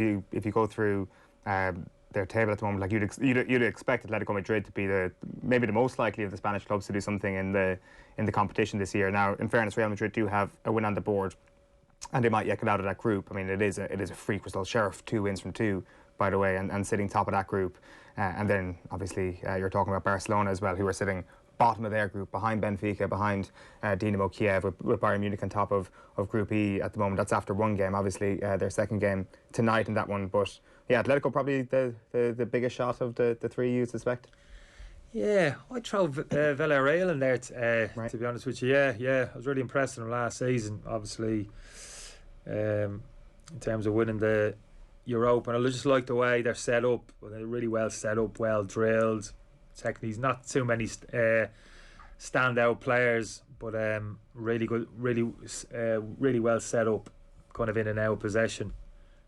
if you go through their table at the moment, like you'd expect Atletico Madrid to be maybe the most likely of the Spanish clubs to do something in the competition this year. Now, in fairness, Real Madrid do have a win on the board, and they might yet get out of that group. I mean, it is a freak result. Sheriff 2 wins from 2, by the way, and sitting top of that group. And then obviously you're talking about Barcelona as well, who are sitting bottom of their group, behind Benfica, behind Dinamo Kiev, with Bayern Munich on top of Group E at the moment. That's after one game, obviously their second game tonight in that one. But yeah, Atletico probably the biggest shot of the three, you suspect. Yeah, I'd throw Villarreal in there, right, to be honest with you. Yeah, I was really impressed with them last season, obvioly, in terms of winning the Europa. And I just like the way they're set up. They're really well set up, well drilled. Techniques, not too many standout players, but really good, really well set up, kind of in and out of possession.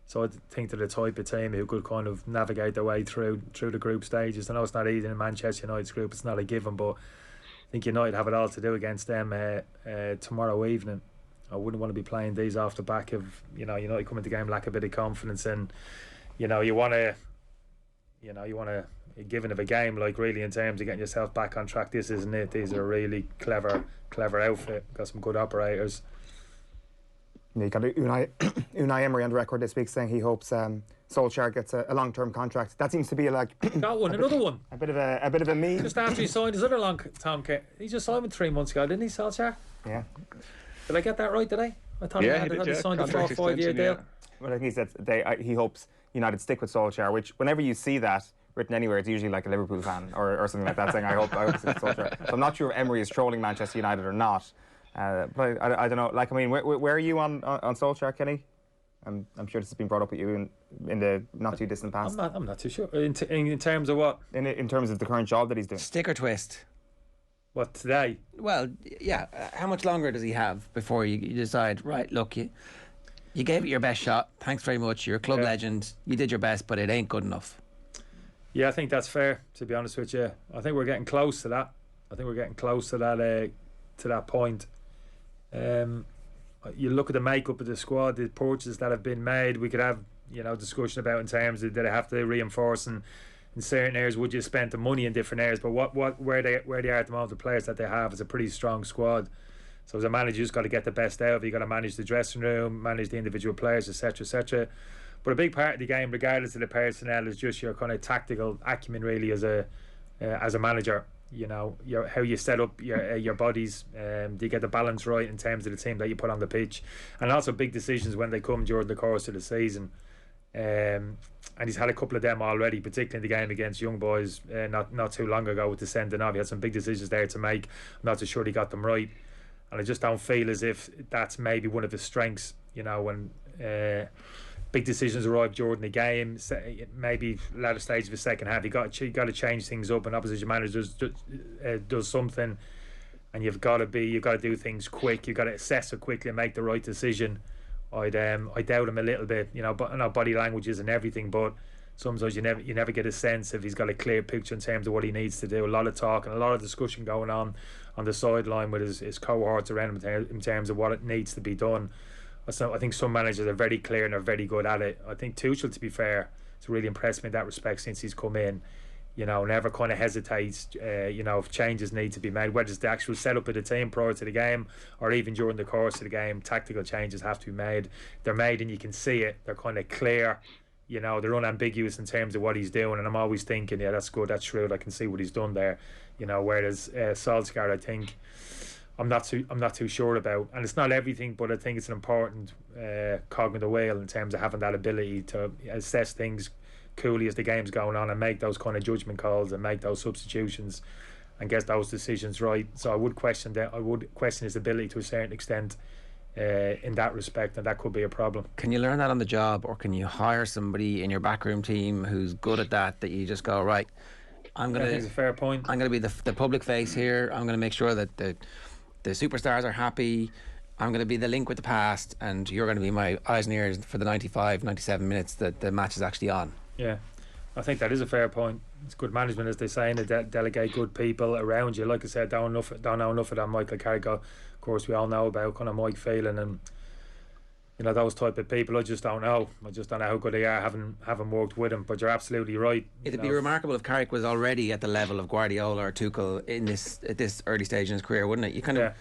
So I think they're the type of team who could kind of navigate their way through the group stages. I know it's not easy in Manchester United's group; it's not a given, but I think United have it all to do against them tomorrow evening. I wouldn't want to be playing these off the back of United coming to the game lack a bit of confidence, and you want to giving of a game, like, really, in terms of getting yourself back on track. This isn't it. These are a really clever outfit. Got some good operators. Yeah, you got Unai Emery on the record this week saying he hopes Solskjaer gets a long-term contract. That seems to be another one. A bit of a meme. Just after he signed his other long-term, he just signed it 3 months ago, didn't he, Solskjaer? Yeah. Did I get that right? Did I? I thought he had signed a 4-5-year deal. Well, I think he said he hopes United stick with Solskjaer, which whenever you see that written anywhere, it's usually like a Liverpool fan or something like that saying, I hope it's Solskjaer. So I'm not sure if Emery is trolling Manchester United or not. But I don't know. Like, I mean, where are you on Solskjaer, Kenny? I'm sure this has been brought up with you in the not too distant past. I'm not too sure. In terms of what? In terms of the current job that he's doing. Stick or twist? What, today? Well, yeah. How much longer does he have before you decide, right, look, you gave it your best shot. Thanks very much. You're a club legend. You did your best, but it ain't good enough. Yeah, I think that's fair, to be honest with you. I think we're getting close to that. To that point. You look at the makeup of the squad, the purchases that have been made. We could have discussion about in terms of, did they have to reinforce in certain areas, would you spend the money in different areas, but where they are at the moment, the players that they have, is a pretty strong squad. So as a manager, you just got to get the best out of it. You got to manage the dressing room, manage the individual players, etc. But a big part of the game, regardless of the personnel, is just your kind of tactical acumen, really, as a manager. How you set up your bodies. Do you get the balance right in terms of the team that you put on the pitch, and also big decisions when they come during the course of the season. And he's had a couple of them already, particularly in the game against Young Boys not too long ago with the sending off. He had some big decisions there to make. I'm not too sure he got them right, and I just don't feel as if that's maybe one of his strengths. When big decisions arrive during the game, maybe latter stage of the second half, you got to change things up, and opposition manager does something, and you've got to do things quick. You've got to assess it quickly and make the right decision. I doubt him a little bit, but I know body language isn't everything, but sometimes you never get a sense if he's got a clear picture in terms of what he needs to do. A lot of talk and a lot of discussion going on the sideline with his cohorts around him in terms of what it needs to be done. So I think some managers are very clear and are very good at it. I think Tuchel, to be fair, has really impressed me in that respect since he's come in. Never kind of hesitates. If changes need to be made, whether it's the actual setup of the team prior to the game or even during the course of the game, tactical changes have to be made. They're made and you can see it. They're kind of clear. They're unambiguous in terms of what he's doing, and I'm always thinking, yeah, that's good, that's shrewd. I can see what he's done there. Whereas Solskjaer, I think, I'm not too sure about, and it's not everything, but I think it's an important cog in the wheel in terms of having that ability to assess things coolly as the game's going on and make those kind of judgment calls and make those substitutions and get those decisions right. So I would question his ability to a certain extent in that respect, and that could be a problem. Can you learn that on the job, or can you hire somebody in your backroom team who's good at that you just go, right, I think it's a fair point. I'm going to be the public face here. I'm going to make sure that the superstars are happy. I'm going to be the link with the past, and you're going to be my eyes and ears for the 95, 97 minutes that the match is actually on. Yeah, I think that is a fair point. It's good management, as they say, and they delegate good people around you. Like I said, don't know enough of that Michael Carrick. Of course, we all know about kind of Mike Phelan and you know, those type of people. I just don't know. I just don't know how good they are, having worked with them. But you're absolutely right. It'd be remarkable if Carrick was already at the level of Guardiola or Tuchel at this early stage in his career, wouldn't it? You kind of.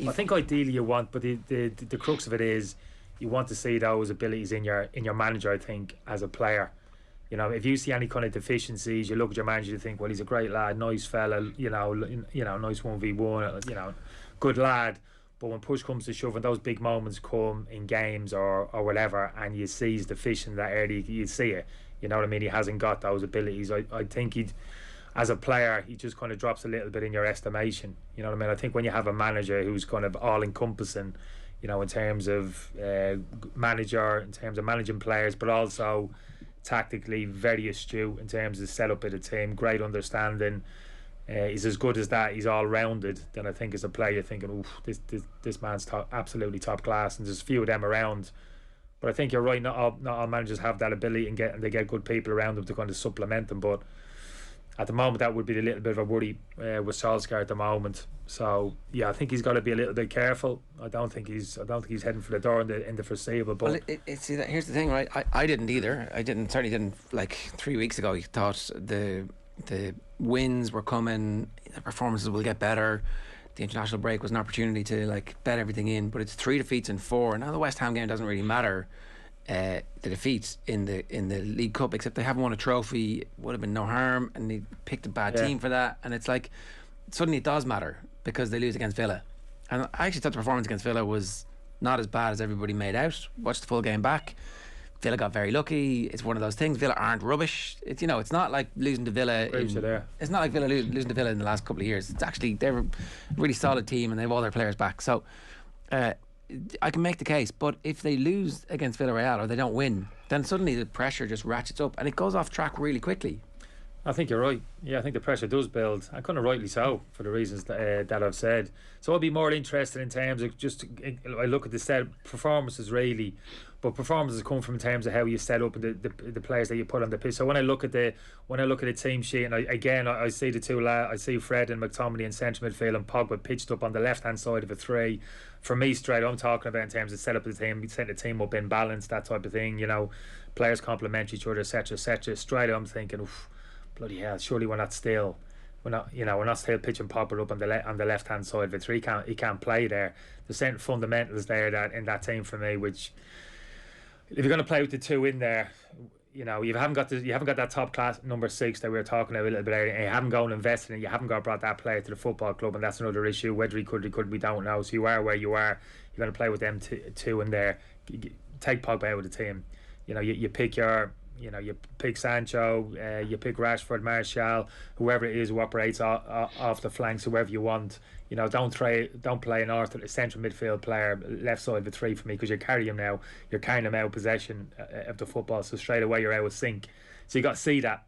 I think ideally you want, but the crux of it is you want to see those abilities in your manager. I think as a player, you know, if you see any kind of deficiencies, you look at your manager, you think, well, he's a great lad, nice fella, you know, nice 1v1, you know, good lad. But when push comes to shove and those big moments come in games or whatever, and you see he's deficient that early, you see it. You know what I mean? He hasn't got those abilities. I think as a player, he just kind of drops a little bit in your estimation. You know what I mean? I think when you have a manager who's kind of all-encompassing, you know, in terms of manager, in terms of managing players, but also tactically very astute in terms of setup of the team, great understanding. He's as good as that. He's all rounded. Then I think as a player, you're thinking, "Oof, this man's absolutely top class." And there's a few of them around. But I think you're right. Not all managers have that ability, and they get good people around them to kind of supplement them. But at the moment, that would be a little bit of a worry with Solskjaer at the moment. So yeah, I think he's got to be a little bit careful. I don't think he's heading for the door in the foreseeable. But see, here's the thing, right? I didn't either. Certainly didn't. Like 3 weeks ago, you thought the wins were coming, the performances will get better. The international break was an opportunity to like bet everything in, but it's 3 defeats in 4. Now the West Ham game doesn't really matter. The defeats in the League Cup, except they haven't won a trophy, would have been no harm, and they picked a bad team for that. And it's like suddenly it does matter because they lose against Villa. And I actually thought the performance against Villa was not as bad as everybody made out. Watched the full game back. Villa got very lucky. It's one of those things. Villa aren't rubbish. It's, you know, it's not like losing to Villa. It's not like Villa losing to Villa in the last couple of years. It's actually, they're a really solid team and they have all their players back. So I can make the case. But if they lose against Villarreal or they don't win, then suddenly the pressure just ratchets up and it goes off track really quickly. I think you're right. Yeah, I think the pressure does build, and kind of rightly so for the reasons that I've said. So I'd be more interested in terms of I look at the set performances really, but performances come from in terms of how you set up and the players that you put on the pitch. So when I look at the team sheet, and I see the two lads, I see Fred and McTominay in central midfield and Pogba pitched up on the left hand side of a 3. For me, straight, I'm talking about in terms of set up of the team, set the team up in balance, that type of thing. You know, players complement each other, etc., etc. Straight, I'm thinking, oof, bloody hell! Surely we're not still pitching Popper up on the left hand side of it. So he can't play there. There's certain fundamentals there that in that team for me, which if you're going to play with the two in there, you know, you haven't got that top class number 6 that we were talking about a little bit earlier, and you haven't gone and invested in it. You haven't brought that player to the football club, and that's another issue. Whether he could, we don't know. So you are where you are. You're going to play with them two in there. Take Pogba out of the team. You know, you pick you pick Sancho, you pick Rashford, Martial, whoever it is who operates off the flanks, whoever you want. You know, don't play a central midfield player left side of the 3 for me, because you're carrying him out of possession of the football. So straight away you're out of sync. So you got to see that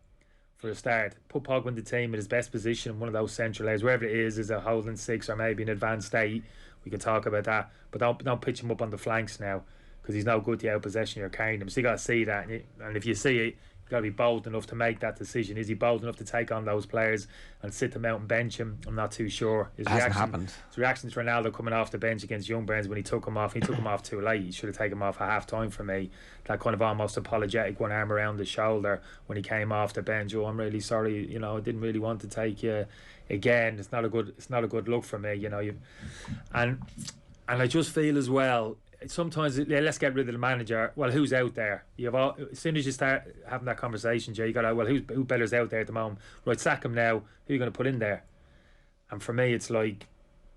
for a start. Put Pogba in the team in his best position, one of those central areas, wherever it is a holding 6 or maybe an advanced 8. We can talk about that, but don't pitch him up on the flanks now, because he's no good to out possession. You're carrying him, so you got to see that, and if you see it, you got to be bold enough to make that decision. Is he bold enough to take on those players and sit them out and bench him? I'm not too sure. It hasn't happened. His reaction to Ronaldo coming off the bench against Young Burns when he took him off too late. He should have taken him off at half time for me. That kind of almost apologetic, one arm around the shoulder when he came off the bench. Oh, I'm really sorry. You know, I didn't really want to take you again. It's not a good look for me. You know, and I just feel as well, sometimes let's get rid of the manager. Well, who's out there? As soon as you start having that conversation, Jay, you got who better's out there at the moment? Right, sack him now. Who are you going to put in there? And for me, it's like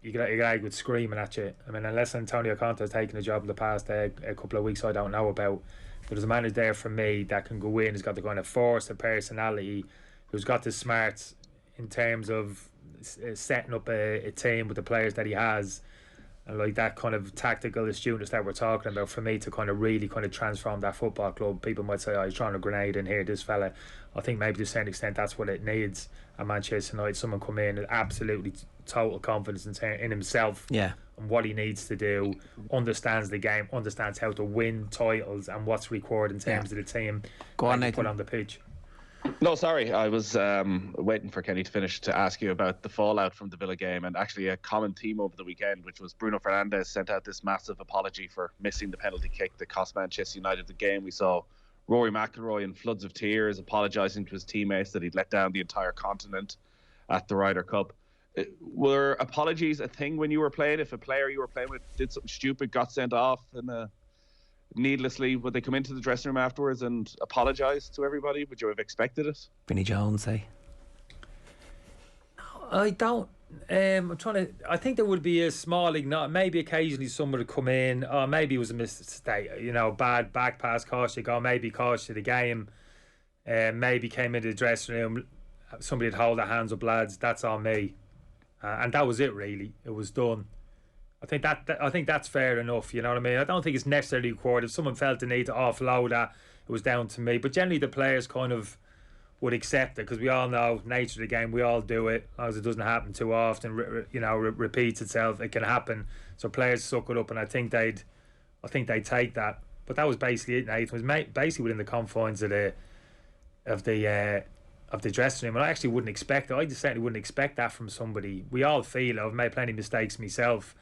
you got a guy with screaming at you. I mean, unless Antonio Conte has taken a job in the past a couple of weeks, I don't know about. But there's a manager there for me that can go in. Has got the kind of force, the personality, who's got the smarts in terms of setting up a team with the players that he has. And like that kind of tactical astuteness that we're talking about, for me to kind of really kind of transform that football club. People might say, oh, he's throwing a grenade in here, this fella. I think maybe to a certain extent that's what it needs at Manchester United. Someone come in with absolutely total confidence in himself, and what he needs to do, understands the game, understands how to win titles and what's required in terms of the team Go on, Nathan. Put on the pitch. No, sorry. I was waiting for Kenny to finish to ask you about the fallout from the Villa game, and actually a common theme over the weekend, which was Bruno Fernandes sent out this massive apology for missing the penalty kick that cost Manchester United the game. We saw Rory McIlroy in floods of tears apologising to his teammates that he'd let down the entire continent at the Ryder Cup. Were apologies a thing when you were playing? If a player you were playing with did something stupid, got sent off, and needlessly, would they come into the dressing room afterwards and apologise to everybody? Would you have expected it? Vinnie Jones, say. I don't. I'm trying to. I think there would be a small ignite. Maybe occasionally someone would come in. Or maybe it was a mistake. Bad back pass, cost you goal. Maybe cost you the game. Maybe came into the dressing room. Somebody would hold their hands up, lads. That's on me. And that was it. Really, it was done. I think that's fair enough. You know what I mean? I don't think it's necessarily required. If someone felt the need to offload that, it was down to me. But generally, the players kind of would accept it because we all know nature of the game. We all do it as long as it doesn't happen too often. Repeats itself. It can happen. So players suck it up, and I think they'd take that. But that was basically it. Nathan it was basically within the confines of the dressing room, and I actually wouldn't expect it. I just certainly wouldn't expect that from somebody. We all feel it. I've made plenty of mistakes myself.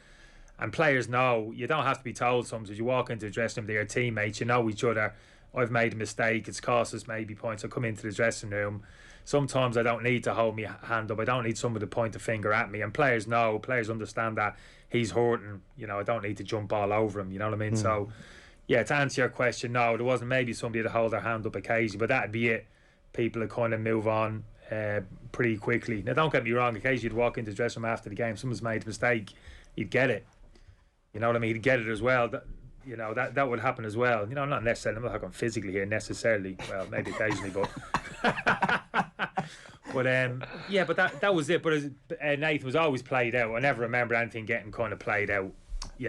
And players know, you don't have to be told sometimes. You walk into the dressing room, they're your teammates, you know each other. I've made a mistake, it's cost us maybe points. I come into the dressing room. Sometimes I don't need to hold my hand up. I don't need someone to point a finger at me. And players know, players understand that he's hurting. I don't need to jump all over him. You know what I mean? So, yeah, to answer your question, no, there wasn't maybe somebody to hold their hand up occasionally, but that'd be it. People would kind of move on pretty quickly. Now, don't get me wrong, occasionally you'd walk into the dressing room after the game, someone's made a mistake, you'd get it. You know what I mean? He'd get it as well. That would happen as well. Not necessarily. I'm not talking physically here necessarily. Well, maybe occasionally, but but that was it. But Nathan was always played out. I never remember anything getting kind of played out.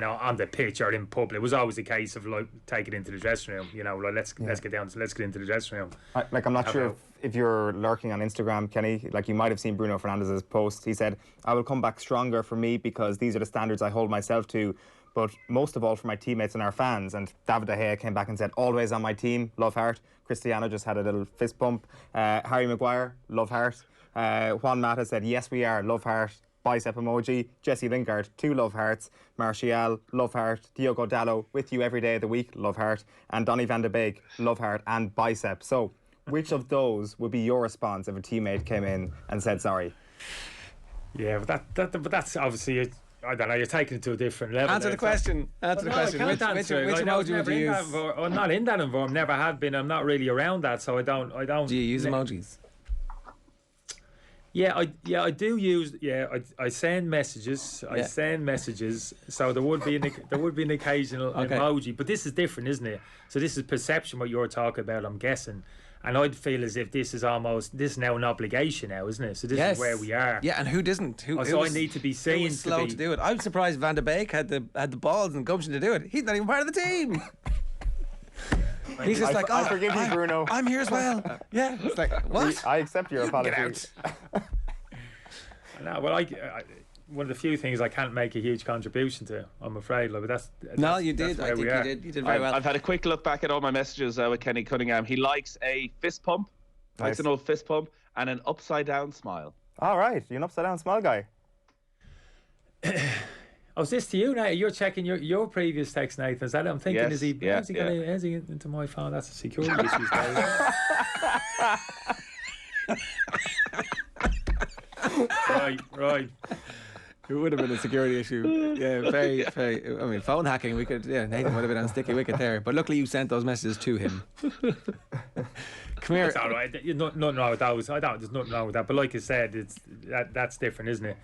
On the pitch or in public. It was always a case of take it into the dressing room. Let's get into the dressing room. I'm not sure if you're lurking on Instagram, Kenny. You might have seen Bruno Fernandes's post. He said, "I will come back stronger for me because these are the standards I hold myself to. But most of all for my teammates and our fans." And David De Gea came back and said, "Always on my team, love heart." Cristiano just had a little fist bump. Harry Maguire, love heart. Juan Mata said, "Yes, we are, love heart." Bicep emoji. Jesse Lingard, 2 love hearts. Martial, love heart. Diogo Dallo, with you every day of the week, love heart. And Donny van de Beek, love heart and bicep. So, which of those would be your response if a teammate came in and said sorry? Yeah, but that's obviously, I don't know, you're taking it to a different level. Answer the question. Which emoji would you use? I'm not in that environment, never have been. I'm not really around that, so I don't. Do you use emojis? Yeah, I do use. Yeah, I send messages. I send messages. So there would be an occasional emoji, but this is different, isn't it? So this is perception. What you're talking about, I'm guessing, and I'd feel as if this is now an obligation now, isn't it? So this is where we are. Yeah, and who doesn't? I need to be seen. Who was slow to do it? I'm surprised Van de Beek had the balls and gumption to do it. He's not even part of the team. He's just I forgive you, Bruno. I'm here as well. Yeah, it's like, what? I accept your apology. Get out. No, well, one of the few things I can't make a huge contribution to, I'm afraid. But that's no, you did. I think you did. You did very well. I've had a quick look back at all my messages with Kenny Cunningham. He likes a fist pump, likes an old fist pump, and an upside down smile. All right, you're an upside down smile guy. Oh, is this to you now? You're checking your previous text, Nathan. Is that I'm thinking? Yes, is he into my phone? That's a security issue. Right. It would have been a security issue. Yeah, very, very. I mean, phone hacking. Nathan would have been on sticky wicket there. But luckily, you sent those messages to him. Come here. It's all right. Nothing wrong with those. There's nothing wrong with that. But like I said, that's different, isn't it?